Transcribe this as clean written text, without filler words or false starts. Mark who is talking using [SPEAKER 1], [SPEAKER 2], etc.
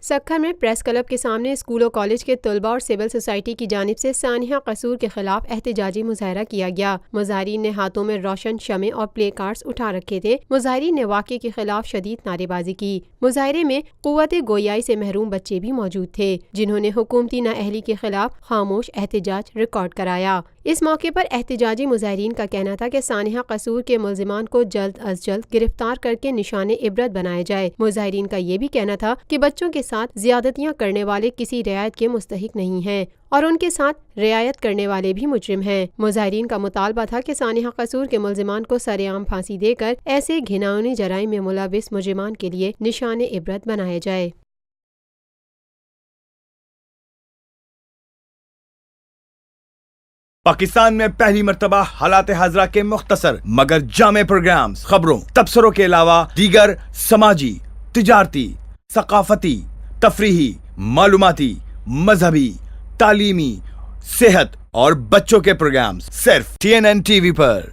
[SPEAKER 1] سکھر میں press club کے سامنے اسکول و کالج کے طلباء اور سول سوسائٹی کی جانب سے سانحہ قصور کے خلاف احتجاجی مظاہرہ کیا گیا۔ مظاہرین نے ہاتھوں میں روشن شمع اور پلے کارڈز اٹھا رکھے تھے۔ مظاہرین نے واقعے کے خلاف شدید نعرے بازی کی۔ مظاہرے میں قوت گویائی سے محروم بچے بھی موجود تھے، جنہوں نے حکومتی نااہلی کے خلاف خاموش احتجاج ریکارڈ کرایا۔ اس موقع پر احتجاجی مظاہرین کا کہنا تھا کہ سانحہ قصور کے ملزمان کو جلد از جلد گرفتار کر کے نشان عبرت بنایا جائے۔ مظاہرین کا یہ بھی کہنا تھا کہ بچوں کے ساتھ زیادتیاں کرنے والے کسی رعایت کے مستحق نہیں ہیں اور ان کے ساتھ رعایت کرنے والے بھی مجرم ہیں۔ مظاہرین کا مطالبہ تھا کہ سانحہ قصور کے ملزمان کو سر عام پھانسی دے کر ایسے گھناؤنی جرائم میں ملوث مجرمان کے لیے نشان عبرت بنایا جائے۔
[SPEAKER 2] پاکستان میں پہلی مرتبہ حالات حاضرہ کے مختصر مگر جامع پروگرامز، خبروں، تبصروں کے علاوہ دیگر سماجی، تجارتی، ثقافتی، تفریحی، معلوماتی، مذہبی، تعلیمی، صحت اور بچوں کے پروگرامز صرف TNN TV پر۔